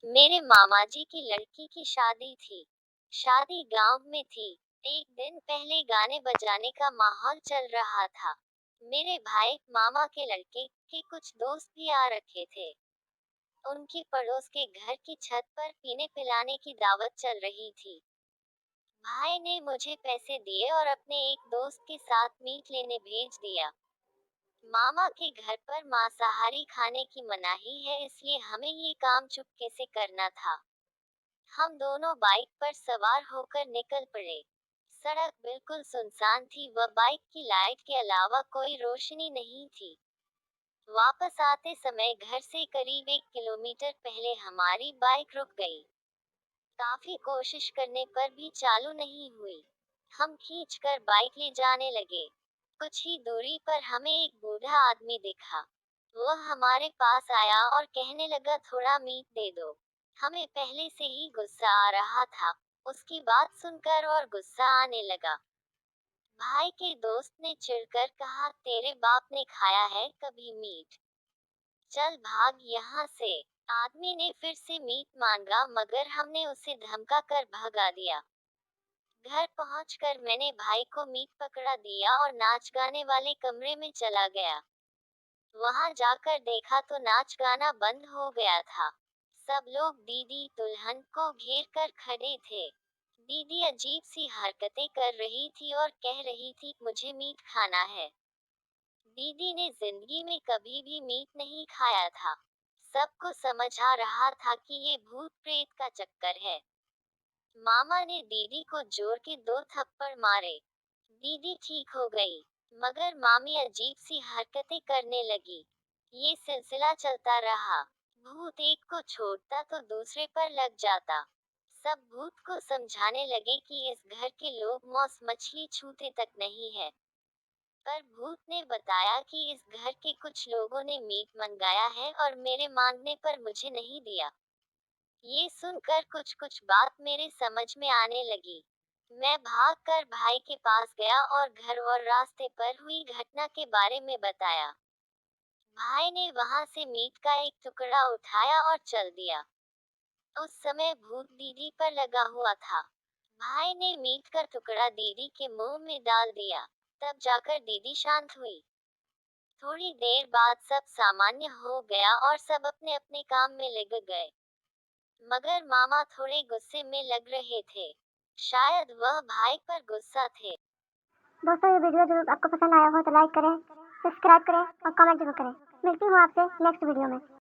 मेरे मामा जी की लड़की की शादी थी। शादी गांव में थी। एक दिन पहले गाने बजाने का माहौल चल रहा था। मेरे भाई मामा के लड़के के कुछ दोस्त भी आ रखे थे। उनकी पड़ोस के घर की छत पर पीने पिलाने की दावत चल रही थी। भाई ने मुझे पैसे दिए और अपने एक दोस्त के साथ मीट लेने भेज दिया। मामा के घर पर मांसाहारी खाने की मनाही है, इसलिए हमें ये काम चुपके से करना था। हम दोनों बाइक पर सवार होकर निकल पड़े। सड़क बिल्कुल सुनसान थी व बाइक की लाइट के अलावा कोई रोशनी नहीं थी। वापस आते समय घर से करीब 1 किलोमीटर पहले हमारी बाइक रुक गई। काफी कोशिश करने पर भी चालू नहीं हुई। हम खींचकर बाइक ले जाने लगे। कुछ ही दूरी पर हमें एक बूढ़ा आदमी दिखा। वह हमारे पास आया और कहने लगा, थोड़ा मीट दे दो। हमें पहले से ही गुस्सा आ रहा था। उसकी बात सुनकर और गुस्सा आने लगा। भाई के दोस्त ने चिढ़कर कहा, तेरे बाप ने खाया है कभी मीट? चल भाग यहाँ से। आदमी ने फिर से मीट मांगा, मगर हमने उसे धमका कर भगा दिया। घर पहुंचकर मैंने भाई को मीट पकड़ा दिया और नाच गाने वाले कमरे में चला गया। वहां जाकर देखा तो नाच गाना बंद हो गया था। सब लोग दीदी दुल्हन को घेर कर खड़े थे। दीदी अजीब सी हरकतें कर रही थी और कह रही थी, मुझे मीट खाना है। दीदी ने जिंदगी में कभी भी मीट नहीं खाया था। सबको समझ आ रहा था कि ये भूत प्रेत का चक्कर है। मामा ने दीदी को जोर के 2 थप्पड़ मारे। दीदी ठीक हो गई, मगर मामी अजीब सी हरकतें करने लगी। ये सिलसिला चलता रहा। भूत एक को छोड़ता तो दूसरे पर लग जाता। सब भूत को समझाने लगे कि इस घर के लोग मौस मछली छूते तक नहीं है। पर भूत ने बताया कि इस घर के कुछ लोगों ने मीट मंगाया है और मेरे मांगने पर मुझे नहीं दिया। ये सुनकर कुछ कुछ बात मेरे समझ में आने लगी। मैं भागकर भाई के पास गया और घर और रास्ते पर हुई घटना के बारे में बताया। भाई ने वहां से मीट का एक टुकड़ा उठाया और चल दिया। उस समय भूत दीदी पर लगा हुआ था। भाई ने मीट का टुकड़ा दीदी के मुंह में डाल दिया। तब जाकर दीदी शांत हुई। थोड़ी देर बाद सब सामान्य हो गया और सब अपने अपने काम में लग गए। मगर मामा थोड़े गुस्से में लग रहे थे। शायद वह भाई पर गुस्सा थे। दोस्तों, ये वीडियो जरूर आपको पसंद आया हो तो लाइक करें, सब्सक्राइब करें और कमेंट जरूर करें। मिलती हूँ आपसे नेक्स्ट वीडियो में।